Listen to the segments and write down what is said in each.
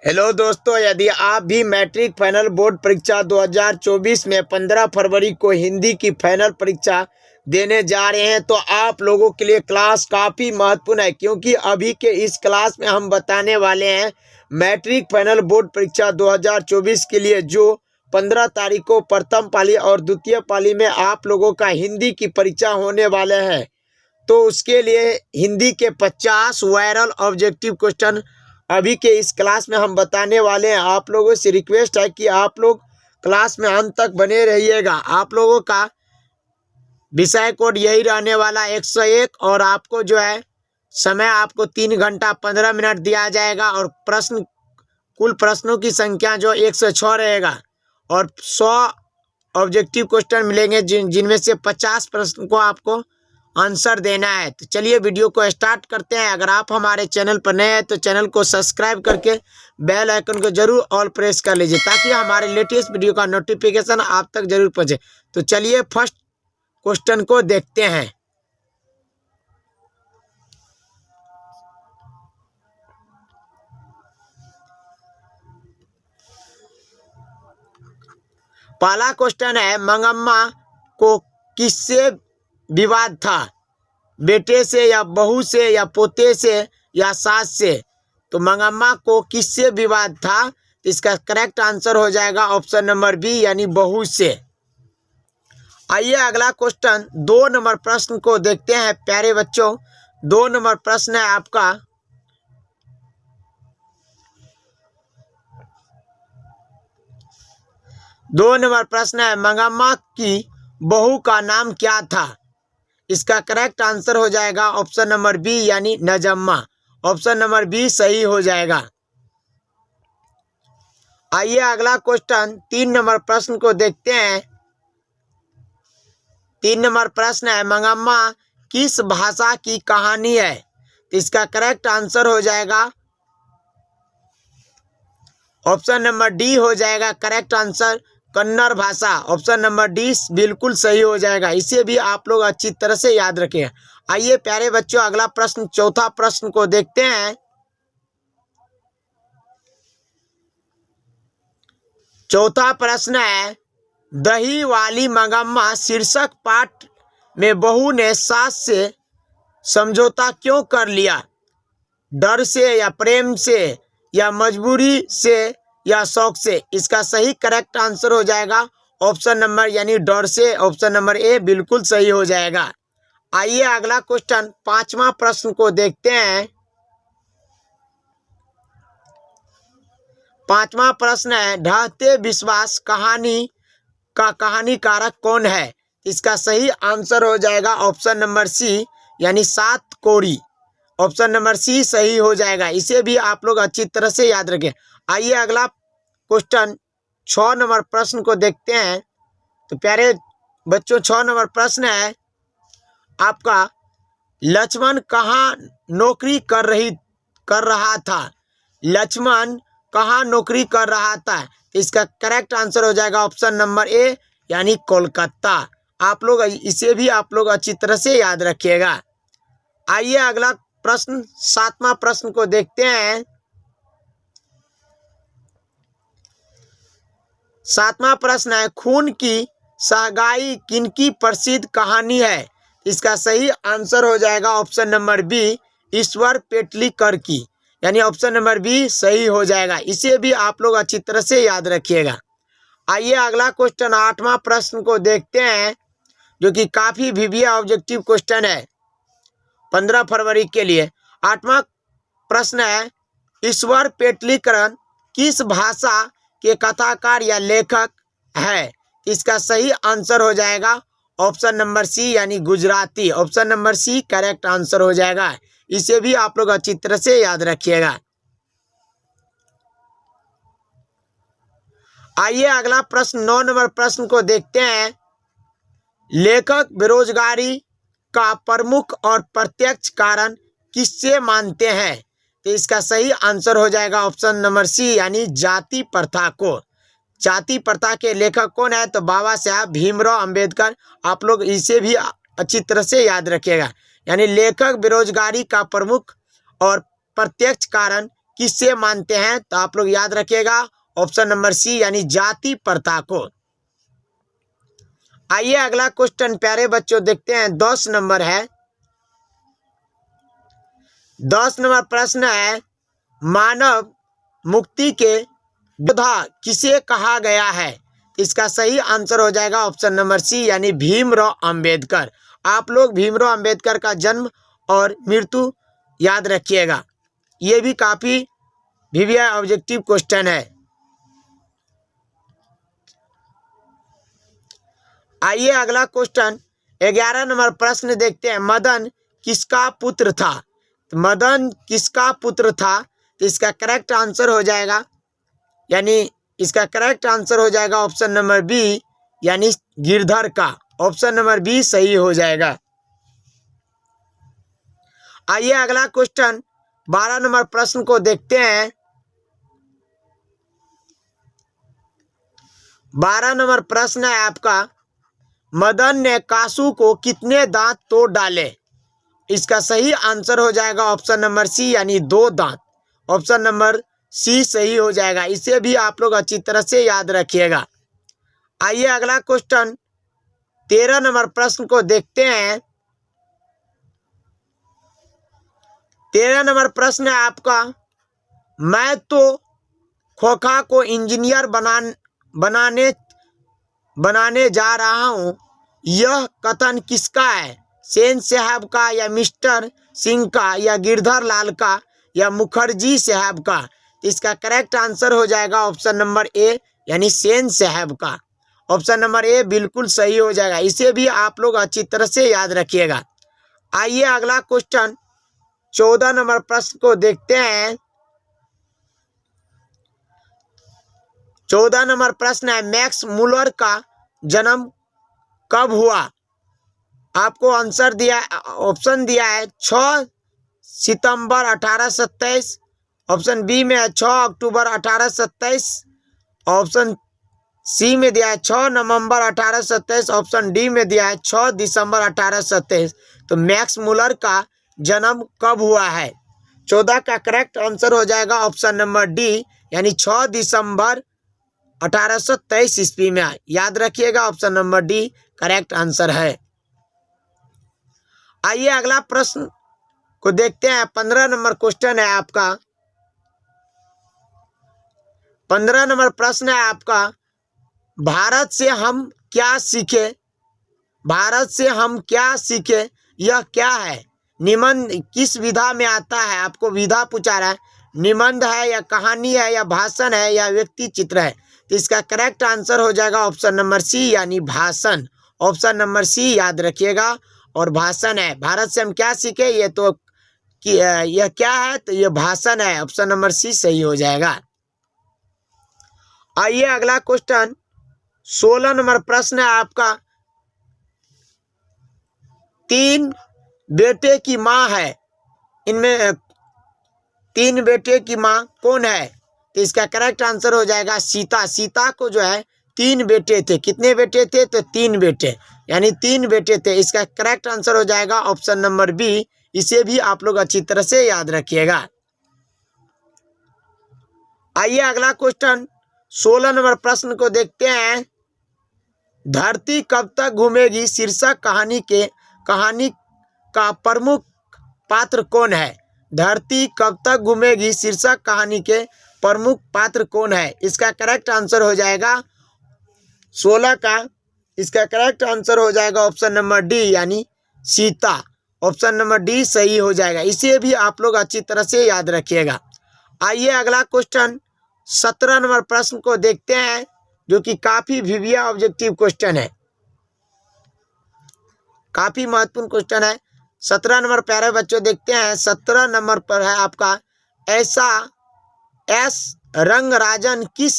Hello दोस्तों, यदि आप भी मैट्रिक फाइनल बोर्ड परीक्षा 2024 में 15 फरवरी को हिंदी की फाइनल परीक्षा देने जा रहे हैं तो आप लोगों के लिए क्लास काफ़ी महत्वपूर्ण है, क्योंकि अभी के इस क्लास में हम बताने वाले हैं मैट्रिक फाइनल बोर्ड परीक्षा 2024 के लिए जो 15 तारीख को प्रथम पाली और द्वितीय पाली में आप लोगों का हिंदी की परीक्षा होने वाले हैं। तो उसके लिए हिंदी के 50 वायरल ऑब्जेक्टिव क्वेश्चन अभी के इस क्लास में हम बताने वाले हैं। आप लोगों से रिक्वेस्ट है कि आप लोग क्लास में अंत तक बने रहिएगा। आप लोगों का विषय कोड यही रहने वाला 101 और आपको जो है समय आपको 3 घंटा 15 मिनट दिया जाएगा और कुल प्रश्नों की संख्या जो 106 रहेगा और 100 ऑब्जेक्टिव क्वेश्चन मिलेंगे जिनमें से 50 प्रश्न को आपको आंसर देना है। तो चलिए वीडियो को स्टार्ट करते हैं। अगर आप हमारे चैनल पर नए हैं तो चैनल को सब्सक्राइब करके बेल आइकन को जरूर ऑल प्रेस कर लीजिए ताकि हमारे लेटेस्ट वीडियो का नोटिफिकेशन आप तक जरूर पहुंचे। तो चलिए फर्स्ट क्वेश्चन को देखते हैं। पहला क्वेश्चन है, मंगम्मा को किससे विवाद था? बेटे से या बहू से या पोते से या सास से? तो मंगम्मा को किससे विवाद था? तो इसका करेक्ट आंसर हो जाएगा ऑप्शन नंबर बी यानी बहू से। आइए अगला क्वेश्चन 2 नंबर प्रश्न को देखते हैं प्यारे बच्चों। 2 नंबर प्रश्न है आपका, मंगम्मा की बहू का नाम क्या था? इसका करेक्ट आंसर हो जाएगा ऑप्शन नंबर बी यानी नजम्मा। ऑप्शन नंबर बी सही हो जाएगा। आइए अगला क्वेश्चन 3 नंबर प्रश्न को देखते हैं। 3 नंबर प्रश्न है, मंगम्मा किस भाषा की कहानी है? तो इसका करेक्ट आंसर हो जाएगा ऑप्शन नंबर डी हो जाएगा करेक्ट आंसर, कन्नड़ भाषा। ऑप्शन नंबर डी बिल्कुल सही हो जाएगा। इसे भी आप लोग अच्छी तरह से याद रखें। आइए प्यारे बच्चों अगला प्रश्न चौथा प्रश्न को देखते हैं। चौथा प्रश्न है, दही वाली मंगम्मा शीर्षक पाठ में बहू ने सास से समझौता क्यों कर लिया? डर से या प्रेम से या मजबूरी से या शौक से? इसका सही करेक्ट आंसर हो जाएगा ऑप्शन नंबर यानी डर से। ऑप्शन नंबर ए बिल्कुल सही हो जाएगा। आइए अगला क्वेश्चन 5वां प्रश्न को देखते हैं। 5वां प्रश्न है, ढहते विश्वास कहानी का कहानीकारक कौन है? इसका सही आंसर हो जाएगा ऑप्शन नंबर सी यानी 7 कोड़ी। ऑप्शन नंबर सी सही हो जाएगा। इसे भी आप लोग अच्छी तरह से याद रखें। आइए अगला क्वेश्चन 6 नंबर प्रश्न को देखते हैं। तो प्यारे बच्चों 6 नंबर प्रश्न है आपका, लक्ष्मण कहाँ नौकरी कर रहा था? लक्ष्मण कहाँ नौकरी कर रहा था? तो इसका करेक्ट आंसर हो जाएगा ऑप्शन नंबर ए यानी कोलकाता। आप लोग इसे भी आप लोग अच्छी तरह से याद रखिएगा। आइए अगला प्रश्न 7वां प्रश्न को देखते हैं। 7वां प्रश्न है, खून की सहगाई किनकी प्रसिद्ध कहानी है? इसका सही आंसर हो जाएगा ऑप्शन नंबर बी ईश्वर पेटलीकर की यानी ऑप्शन नंबर बी सही हो जाएगा। इसे भी आप लोग अच्छी तरह से याद रखिएगा। आइए अगला क्वेश्चन 8वां प्रश्न को देखते हैं जो कि काफी वीवीआई ऑब्जेक्टिव क्वेश्चन है 15 फरवरी के लिए। 8वां प्रश्न है, ईश्वर पेटलीकर किस भाषा के कथाकार या लेखक है? इसका सही आंसर हो जाएगा ऑप्शन नंबर सी यानी Gujarati. Option number C correct answer हो जाएगा। इसे भी आप लोग अच्छी तरह से याद रखिएगा। आइए अगला प्रश्न 9 नंबर प्रश्न को देखते हैं। लेखक बेरोजगारी का प्रमुख और प्रत्यक्ष कारण किससे मानते हैं? तो इसका सही आंसर हो जाएगा ऑप्शन नंबर सी यानी जाति प्रथा को। जाति प्रथा के लेखक कौन है? तो बाबा साहब भीमराव अंबेडकर। आप लोग इसे भी अच्छी तरह से याद रखिएगा। यानी लेखक बेरोजगारी का प्रमुख और प्रत्यक्ष कारण किससे मानते हैं? तो आप लोग याद रखिएगा ऑप्शन नंबर सी यानी जाति प्रथा को। आइए अगला क्वेश्चन प्यारे बच्चों देखते हैं, 10 नंबर है। 10 नंबर प्रश्न है, मानव मुक्ति के योद्धा किसे कहा गया है? इसका सही आंसर हो जाएगा ऑप्शन नंबर सी यानी भीमराव अंबेडकर। आप लोग भीमराव अंबेडकर का जन्म और मृत्यु याद रखिएगा, ये भी काफी वीवीआई ऑब्जेक्टिव क्वेश्चन है। आइए अगला क्वेश्चन 11 नंबर प्रश्न देखते हैं, मदन किसका पुत्र था? तो मदन किसका पुत्र था? तो इसका करेक्ट आंसर हो जाएगा यानी इसका करेक्ट आंसर हो जाएगा ऑप्शन नंबर बी यानी गिरधर का। ऑप्शन नंबर बी सही हो जाएगा। आइए अगला क्वेश्चन 12 नंबर प्रश्न को देखते हैं। 12 नंबर प्रश्न है आपका, मदन ने कासू को कितने दांत तोड़ डाले? इसका सही आंसर हो जाएगा ऑप्शन नंबर सी यानी 2 दांत। ऑप्शन नंबर सी सही हो जाएगा, इसे भी आप लोग अच्छी तरह से याद रखिएगा। आइए अगला क्वेश्चन 13 नंबर प्रश्न को देखते हैं। 13 नंबर प्रश्न है आपका, मैं तो खोखा को इंजीनियर बनाने जा रहा हूँ, यह कथन किसका है? सेन साहब का या मिस्टर सिंह का या गिरधर लाल का या मुखर्जी साहब का? इसका करेक्ट आंसर हो जाएगा ऑप्शन नंबर ए यानी सेन साहब का। ऑप्शन नंबर ए बिल्कुल सही हो जाएगा, इसे भी आप लोग अच्छी तरह से याद रखिएगा। आइए अगला क्वेश्चन 14 नंबर प्रश्न को देखते हैं। 14 नंबर प्रश्न है, मैक्स मुलर का जन्म कब हुआ? आपको आंसर दिया, ऑप्शन दिया है 6 सितंबर 1827। ऑप्शन बी में है 6 अक्टूबर 1827। ऑप्शन सी में दिया है 6 नवंबर 1827। ऑप्शन डी में दिया है 6 दिसंबर 1827। तो मैक्स मुलर का जन्म कब हुआ है? 14 का करेक्ट आंसर हो जाएगा ऑप्शन नंबर डी यानी 6 दिसंबर 1823 ईस्वी में। याद रखिएगा option number D correct answer है। आइए अगला प्रश्न को देखते हैं। 15 नंबर क्वेश्चन है आपका। 15 नंबर प्रश्न है आपका, भारत से हम क्या सीखे? भारत से हम क्या सीखे यह क्या है? निबंध किस विधा में आता है? आपको विधा पूछा रहा है, निबंध है या कहानी है या भाषण है या व्यक्ति चित्र है? तो इसका करेक्ट आंसर हो जाएगा ऑप्शन नंबर सी यानी भाषण। ऑप्शन नंबर सी याद रखिएगा और भाषण है। भारत से हम क्या सीखे, ये तो यह क्या है? तो यह भाषण है। ऑप्शन नंबर सी सही हो जाएगा। आइए अगला क्वेश्चन 16 नंबर प्रश्न है आपका, 3 बेटे की माँ है, इनमें 3 बेटे की माँ कौन है? तो इसका करेक्ट आंसर हो जाएगा सीता। सीता को जो है 3 बेटे थे। कितने बेटे थे? तो 3 बेटे यानी 3 बेटे थे। इसका करेक्ट आंसर हो जाएगा ऑप्शन नंबर बी। इसे भी आप लोग अच्छी तरह से याद रखिएगा। आइए अगला क्वेश्चन 16 नंबर प्रश्न को देखते हैं। धरती कब तक घूमेगी शीर्षक कहानी का प्रमुख पात्र कौन है? धरती कब तक घूमेगी शीर्षक कहानी के प्रमुख पात्र कौन है? इसका करेक्ट आंसर हो जाएगा 16 का, इसका करेक्ट आंसर हो जाएगा ऑप्शन नंबर डी यानी सीता। ऑप्शन नंबर डी सही हो जाएगा, इसे भी आप लोग अच्छी तरह से याद रखिएगा। आइए अगला क्वेश्चन 17 नंबर प्रश्न को देखते हैं, जो कि काफी वीवीआई ऑब्जेक्टिव क्वेश्चन है, काफी महत्वपूर्ण क्वेश्चन है। 17 नंबर प्यारे बच्चों देखते हैं। 17 नंबर पर है आपका, ऐसा एस रंगराजन किस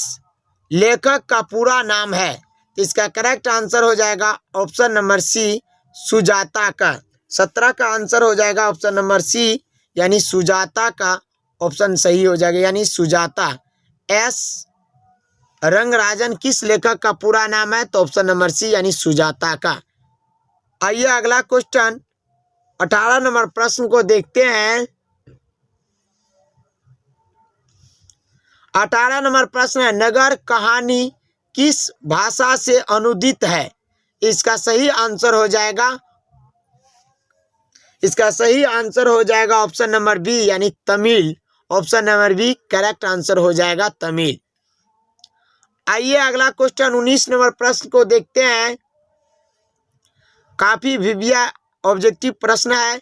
लेखक का पूरा नाम है? तो इसका करेक्ट आंसर हो जाएगा ऑप्शन नंबर सी सुजाता का। 17 का आंसर हो जाएगा ऑप्शन नंबर सी यानी सुजाता का। ऑप्शन सही हो जाएगा यानी सुजाता। एस रंगराजन किस लेखक का पूरा नाम है? तो ऑप्शन नंबर सी यानी सुजाता का। आइए अगला क्वेश्चन 18 नंबर प्रश्न को देखते हैं। 18 नंबर प्रश्न है, नगर कहानी किस भाषा से अनुदित है? इसका सही आंसर हो जाएगा ऑप्शन नंबर बी यानी Tamil. Option number B correct answer हो जाएगा तमिल। आइए अगला क्वेश्चन 19 नंबर प्रश्न को देखते हैं। काफी विविया ऑब्जेक्टिव प्रश्न है।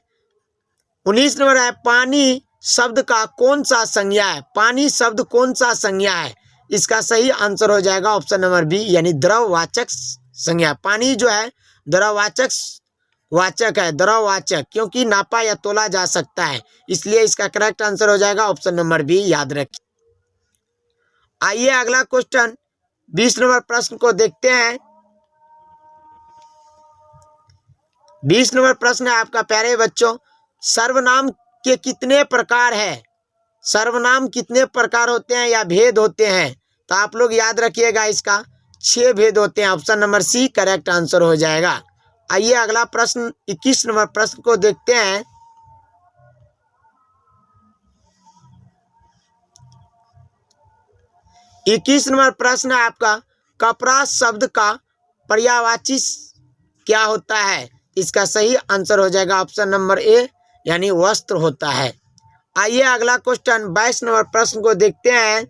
19 नंबर है, पानी शब्द का कौन सा संज्ञा है? पानी शब्द कौन सा संज्ञा है? इसका सही आंसर हो जाएगा ऑप्शन नंबर बी यानी द्रववाचक संज्ञा। पानी जो है वाचक है, द्रववाचक, क्योंकि नापा या तोला जा सकता है, इसलिए इसका करेक्ट आंसर हो जाएगा ऑप्शन नंबर बी, याद रखिए। आइए अगला क्वेश्चन 20 नंबर प्रश्न को देखते हैं। 20 नंबर प्रश्न है आपका, प्यारे बच्चों, सर्वनाम के कितने प्रकार है? सर्वनाम कितने प्रकार होते हैं या भेद होते हैं? तो आप लोग याद रखिएगा, इसका 6 भेद होते हैं। Option number C correct answer हो जाएगा। आइए अगला प्रश्न 21 नंबर प्रश्न को देखते हैं। इक्कीस नंबर प्रश्न है आपका, कपड़ा शब्द का पर्यायवाची क्या होता है? इसका सही आंसर हो जाएगा ऑप्शन नंबर ए यानी वस्त्र होता है। आइए अगला क्वेश्चन 22 नंबर प्रश्न को देखते हैं।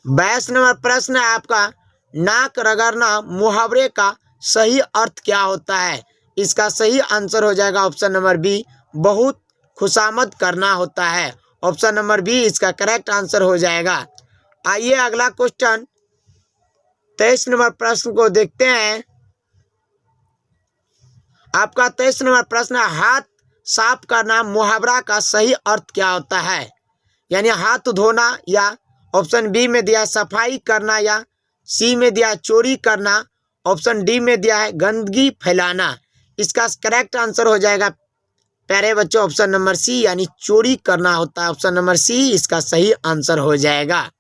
22 नंबर प्रश्न है आपका, नाक रगड़ना मुहावरे का सही अर्थ क्या होता है? इसका सही आंसर हो जाएगा ऑप्शन नंबर बी, बहुत खुशामद करना होता है। ऑप्शन नंबर बी इसका करेक्ट आंसर हो जाएगा। आइए अगला क्वेश्चन 23 नंबर प्रश्न को देखते हैं। आपका 23 नंबर प्रश्न, हाथ साफ करना मुहावरा का सही अर्थ क्या होता है? यानी हाथ धोना, या ऑप्शन बी में दिया सफाई करना, या सी में दिया चोरी करना, ऑप्शन डी में दिया है गंदगी फैलाना। इसका करेक्ट आंसर हो जाएगा प्यारे बच्चों ऑप्शन नंबर सी यानी चोरी करना होता है। ऑप्शन नंबर सी इसका सही आंसर हो जाएगा।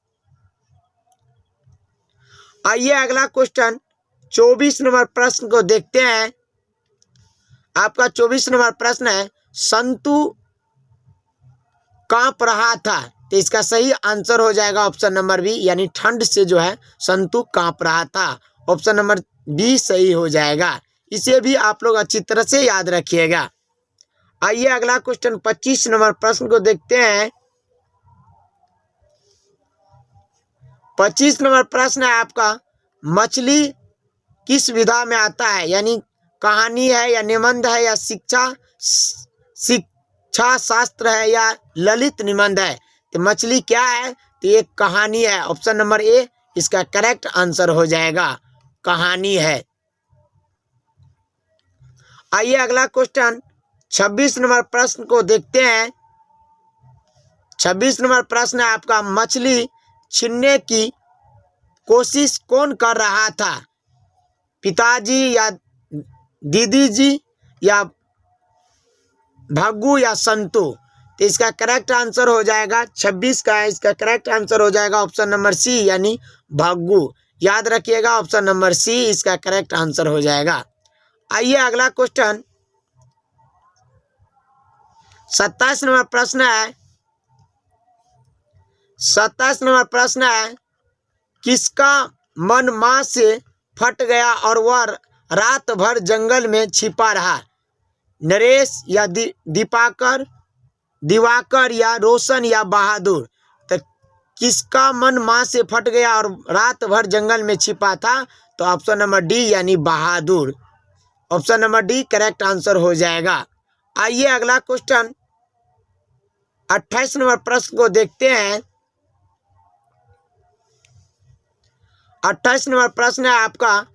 आइए अगला क्वेश्चन 24 नंबर प्रश्न को देखते हैं। आपका 24 नंबर प्रश्न है, संतु कांप रहा था, तो इसका सही आंसर हो जाएगा ऑप्शन नंबर बी यानी ठंड से जो है संतु कांप रहा था। ऑप्शन नंबर बी सही हो जाएगा। इसे भी आप लोग अच्छी तरह से याद रखिएगा। आइए अगला क्वेश्चन 25 नंबर प्रश्न को देखते हैं। 25 नंबर प्रश्न है आपका, मछली किस विधा में आता है? यानी कहानी है, या निबंध है, या शिक्षा शास्त्र है, या ललित निबंध है? तो मछली क्या है? तो ये कहानी है। ऑप्शन नंबर ए इसका करेक्ट आंसर हो जाएगा, कहानी है। आइए अगला क्वेश्चन 26 नंबर प्रश्न को देखते हैं। 26 नंबर प्रश्न है आपका, मछली छीनने की कोशिश कौन कर रहा था? पिताजी, या दीदी जी, या भग्गू, या संतू? तो इसका करेक्ट आंसर हो जाएगा 26 का है, इसका करेक्ट आंसर हो जाएगा ऑप्शन नंबर सी यानी भग्गू। याद रखिएगा ऑप्शन नंबर सी इसका करेक्ट आंसर हो जाएगा। आइए अगला क्वेश्चन 27 नंबर प्रश्न है। 27 नंबर प्रश्न है, किसका मन मां से फट गया और वह रात भर जंगल में छिपा रहा? नरेश, या दिवाकर, या रोशन, या बहादुर? तो किसका मन मां से फट गया और रात भर जंगल में छिपा था? तो ऑप्शन नंबर डी यानी बहादुर। Option number D correct answer हो जाएगा। आइए अगला क्वेश्चन 28 नंबर प्रश्न को देखते हैं। 28 नंबर प्रश्न है आपका,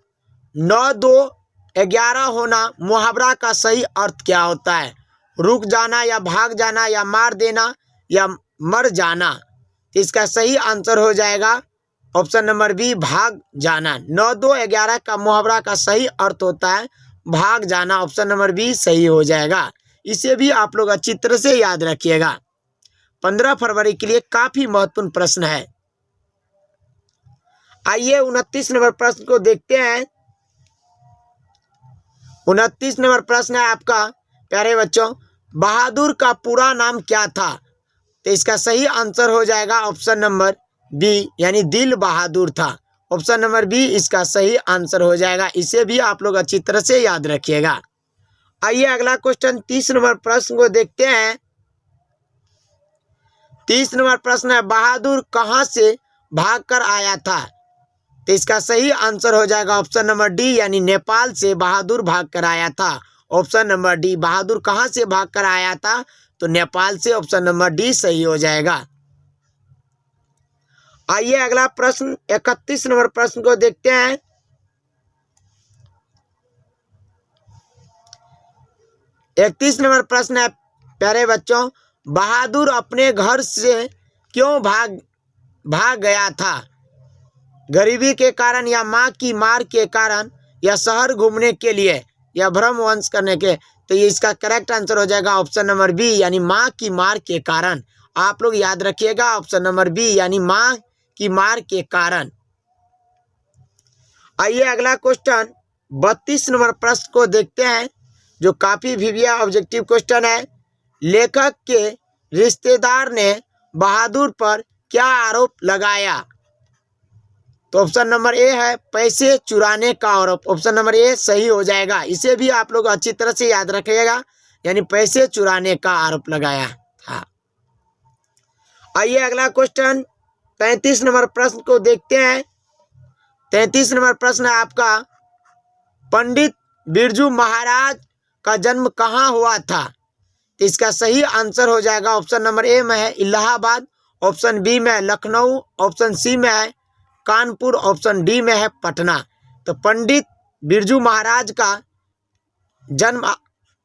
9 2 11 होना मुहावरा का सही अर्थ क्या होता है? रुक जाना, या भाग जाना, या मार देना, या मर जाना? इसका सही आंसर हो जाएगा ऑप्शन नंबर बी भाग जाना। 9 2 11 का मुहावरा का सही अर्थ होता है भाग जाना। ऑप्शन नंबर बी सही हो जाएगा। इसे भी आप लोग अच्छी तरह से याद रखिएगा। 15 फरवरी के लिए काफी महत्वपूर्ण प्रश्न है। आइए 29 नंबर प्रश्न को देखते हैं। 29 नंबर प्रश्न है आपका, प्यारे बच्चों, बहादुर का पूरा नाम क्या था? तो इसका सही आंसर हो जाएगा ऑप्शन नंबर बी, यानी दिल बहादुर था। ऑप्शन नंबर बी इसका सही आंसर हो जाएगा। इसे भी आप लोग अच्छी तरह से याद रखिएगा। आइए अगला क्वेश्चन 30 नंबर प्रश्न को देखते हैं। 30 नंबर प्रश्न है, बहादुर कहां से भागकर आया था? तो इसका सही आंसर हो जाएगा ऑप्शन नंबर डी, यानी नेपाल से बहादुर भागकर आया था। ऑप्शन नंबर डी, बहादुर कहां से भागकर आया था? तो नेपाल से। ऑप्शन नंबर डी सही हो जाएगा। आइए अगला प्रश्न 31 नंबर प्रश्न को देखते हैं। 31 नंबर प्रश्न है, प्यारे बच्चों, बहादुर अपने घर से क्यों भाग गया था? गरीबी के कारण, या माँ की मार के कारण, या शहर घूमने के लिए, या भ्रमवंश करने के? तो ये इसका करेक्ट आंसर हो जाएगा ऑप्शन नंबर बी, यानी माँ की मार के कारण। आप लोग याद रखिएगा ऑप्शन नंबर बी, यानी माँ की मार के कारण। आइए अगला क्वेश्चन 32 नंबर प्रश्न को देखते हैं, जो काफी वीविया ऑब्जेक्टिव क्वेश्चन है। लेखक के रिश्तेदार ने बहादुर पर क्या आरोप लगाया? तो ऑप्शन नंबर ए है पैसे चुराने का आरोप। ऑप्शन नंबर ए सही हो जाएगा। इसे भी आप लोग अच्छी तरह से याद रखिएगा, यानी पैसे चुराने का आरोप लगाया था। आइए अगला क्वेश्चन 33 नंबर प्रश्न को देखते हैं। 33 नंबर प्रश्न है आपका, पंडित बिरजू महाराज का जन्म कहाँ हुआ था? तो इसका सही आंसर हो जाएगा ऑप्शन नंबर ए में है इलाहाबाद, ऑप्शन बी में है लखनऊ, ऑप्शन सी में है कानपुर, ऑप्शन डी में है पटना। तो पंडित बिरजू महाराज का जन्म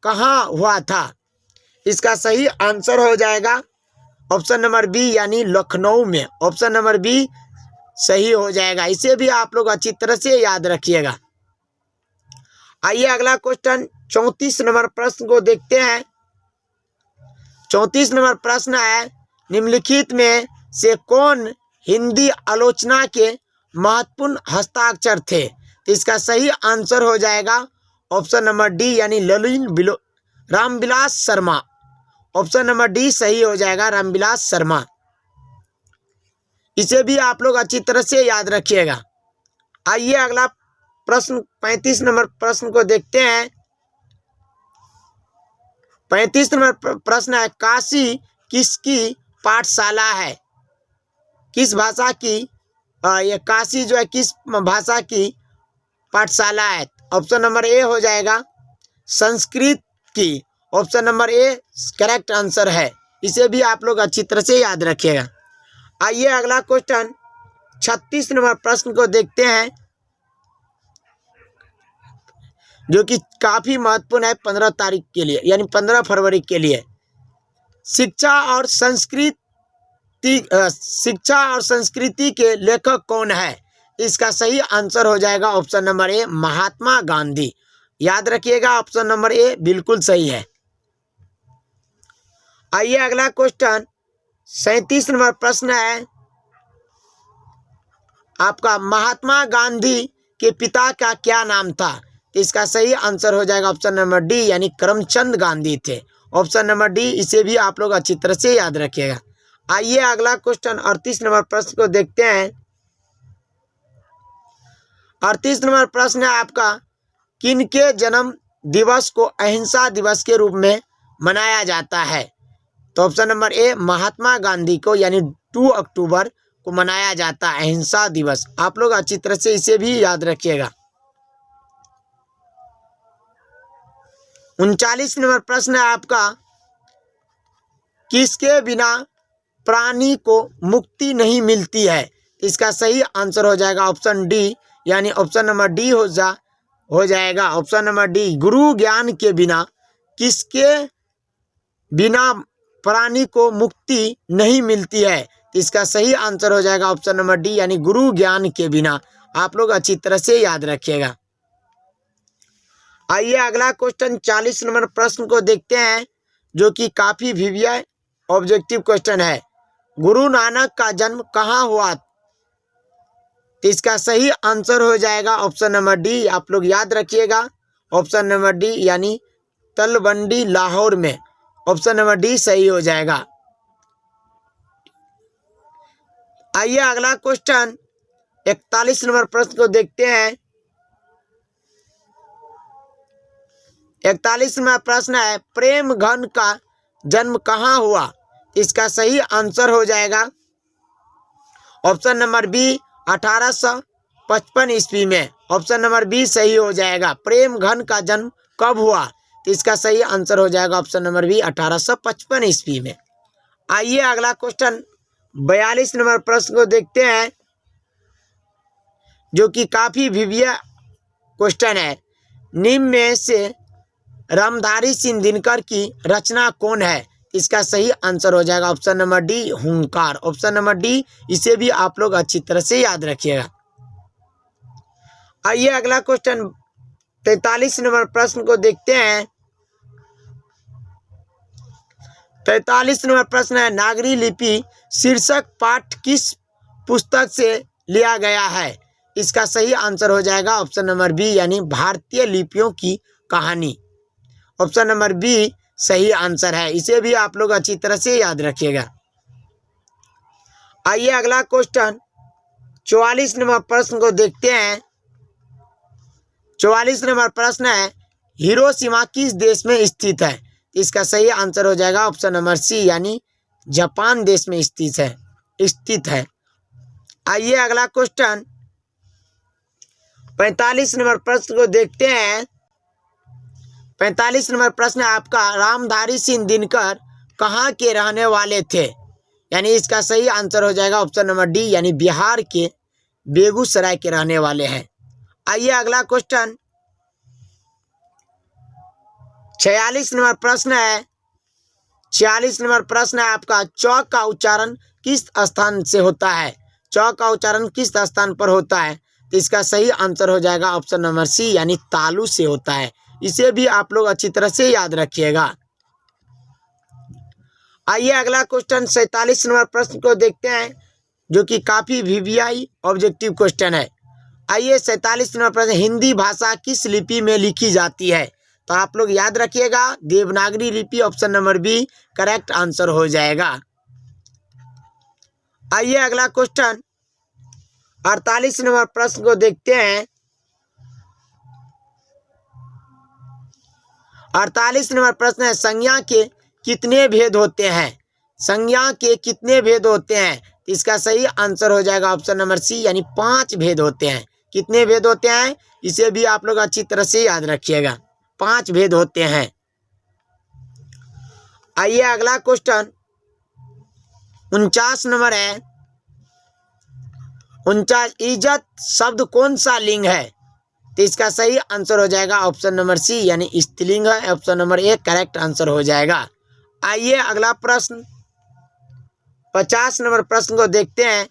कहाँ हुआ था? इसका सही आंसर हो जाएगा ऑप्शन नंबर बी, यानी लखनऊ में। ऑप्शन नंबर बी सही हो जाएगा। इसे भी आप लोग अच्छी तरह से याद रखिएगा। आइए अगला क्वेश्चन 34 नंबर प्रश्न को देखते हैं। 34 नंबर प्रश्न है, निम्नलिखित में से कौन हिंदी आलोचना के महत्वपूर्ण हस्ताक्षर थे? तो इसका सही आंसर हो जाएगा ऑप्शन नंबर डी, यानी Ramvilas Sharma. Option number D सही हो जाएगा, रामविलास शर्मा। इसे भी आप लोग अच्छी तरह से याद रखिएगा। आइए अगला प्रश्न 35 नंबर प्रश्न को देखते हैं। 35 नंबर प्रश्न है, काशी किसकी पाठशाला है? किस भाषा की ये काशी जो है किस भाषा की पाठशाला है? ऑप्शन नंबर ए हो जाएगा संस्कृत की। Option number A correct answer है। इसे भी आप लोग अच्छी तरह से याद रखिएगा। आइए अगला क्वेश्चन 36 नंबर प्रश्न को देखते हैं, जो कि काफी महत्वपूर्ण है 15 तारीख के लिए, यानी 15 फरवरी के लिए। शिक्षा और संस्कृति के लेखक कौन है? इसका सही आंसर हो जाएगा option number A, Mahatma Gandhi. याद रखिएगा ऑप्शन नंबर ए बिल्कुल सही है। आइए अगला क्वेश्चन 37 नंबर प्रश्न है आपका, महात्मा गांधी के पिता का क्या नाम था? तो इसका सही आंसर हो जाएगा ऑप्शन नंबर डी, यानी करमचंद गांधी थे। ऑप्शन नंबर डी, इसे भी आप लोग अच्छी तरह से याद रखिएगा। आइए अगला क्वेश्चन 38 नंबर प्रश्न को देखते हैं। 38 नंबर प्रश्न है आपका, किनके जन्म दिवस को अहिंसा दिवस के रूप में मनाया जाता है? तो option number A, Mahatma Gandhi को, यानी 2 अक्टूबर को मनाया जाता है अहिंसा दिवस। आप लोग अच्छी तरह से इसे भी याद रखिएगा। 39 नंबर प्रश्न है आपका, किसके बिना प्राणी को मुक्ति नहीं मिलती है? इसका सही आंसर हो जाएगा ऑप्शन डी, यानी ऑप्शन नंबर डी हो जाएगा ऑप्शन नंबर डी, गुरु ज्ञान के बिना किसके बिना प्राणी को मुक्ति नहीं मिलती है? इसका सही आंसर हो जाएगा ऑप्शन नंबर डी, यानी गुरु ज्ञान के बिना। आप लोग अच्छी तरह से याद रखिएगा। आइए अगला क्वेश्चन 40 नंबर प्रश्न को देखते हैं, जो कि काफी वीविया ऑब्जेक्टिव क्वेश्चन है। गुरु नानक का जन्म कहाँ हुआ? तो इसका सही आंसर हो जाएगा ऑप्शन नंबर डी। आप लोग याद रखिएगा ऑप्शन नंबर डी, यानी तलवंडी लाहौर में। ऑप्शन नंबर डी सही हो जाएगा। आइए अगला क्वेश्चन 41 नंबर प्रश्न को देखते हैं। 41 नंबर प्रश्न है, प्रेम घन का जन्म कहाँ हुआ? इसका सही आंसर हो जाएगा ऑप्शन नंबर बी 1855 ईस्वी में। ऑप्शन नंबर बी सही हो जाएगा। प्रेम घन का जन्म कब हुआ? तो इसका सही आंसर हो जाएगा ऑप्शन नंबर बी 1855 ईस्वी में। आइए अगला क्वेश्चन 42 नंबर प्रश्न को देखते हैं, जो कि काफी विविध क्वेश्चन है। निम्न में से रामधारी सिंह दिनकर की रचना कौन है? इसका सही आंसर हो जाएगा ऑप्शन नंबर डी हुंकार। ऑप्शन नंबर डी, इसे भी आप लोग अच्छी तरह से याद रखिएगा। आइए अगला क्वेश्चन 43 नंबर प्रश्न को देखते हैं। 43 नंबर प्रश्न है, नागरी लिपि शीर्षक पाठ किस पुस्तक से लिया गया है? इसका सही आंसर हो जाएगा ऑप्शन नंबर बी, यानी भारतीय लिपियों की कहानी। ऑप्शन नंबर बी सही आंसर है। इसे भी आप लोग अच्छी तरह से याद रखिएगा। आइए अगला क्वेश्चन 44 नंबर प्रश्न को देखते हैं। 44 नंबर प्रश्न है, हिरोशिमा किस देश में स्थित है? इसका सही आंसर हो जाएगा ऑप्शन नंबर सी, यानी जापान देश में स्थित है। आइए अगला क्वेश्चन 45 नंबर प्रश्न को देखते हैं। 45 नंबर प्रश्न है आपका, रामधारी सिंह दिनकर कहाँ के रहने वाले थे? यानी इसका सही आंसर हो जाएगा ऑप्शन नंबर डी, यानी बिहार के बेगूसराय के रहने वाले हैं। आइए अगला क्वेश्चन 46 नंबर प्रश्न है। 46 नंबर प्रश्न है आपका, चौक का उच्चारण किस स्थान से होता है? चौक का उच्चारण किस स्थान पर होता है? तो इसका सही आंसर हो जाएगा ऑप्शन नंबर सी, यानी तालु से होता है। इसे भी आप लोग अच्छी तरह से याद रखिएगा। आइए अगला क्वेश्चन 47 नंबर प्रश्न को देखते हैं, जो कि काफी वीवीआई ऑब्जेक्टिव क्वेश्चन है। आइए 47 नंबर प्रश्न, हिंदी भाषा किस लिपि में लिखी जाती है? तो आप लोग याद रखिएगा देवनागरी लिपि। Option number B correct answer हो जाएगा। आइए अगला क्वेश्चन 48 नंबर प्रश्न को देखते हैं। 48 नंबर प्रश्न है, संज्ञा के कितने भेद होते हैं? संज्ञा के कितने भेद होते हैं? इसका सही आंसर हो जाएगा ऑप्शन नंबर सी, यानी 5 भेद होते हैं। कितने भेद होते हैं? इसे भी आप लोग अच्छी तरह से याद रखिएगा, 5 भेद होते हैं। आइए अगला क्वेश्चन 49 नंबर है। 49, इज्जत शब्द कौन सा लिंग है? तो इसका सही आंसर हो जाएगा ऑप्शन नंबर सी, यानी स्त्रीलिंग है। Option number A correct answer हो जाएगा। आइए अगला प्रश्न 50 नंबर प्रश्न को देखते हैं,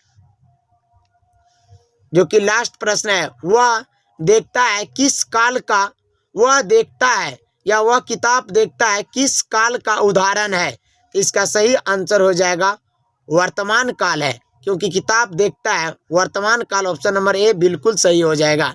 जो कि लास्ट प्रश्न है। वह देखता है किस काल का, वह देखता है या वह किताब देखता है किस काल का उदाहरण है? तो इसका सही आंसर हो जाएगा वर्तमान काल है, क्योंकि किताब देखता है वर्तमान काल। ऑप्शन नंबर ए बिल्कुल सही हो जाएगा।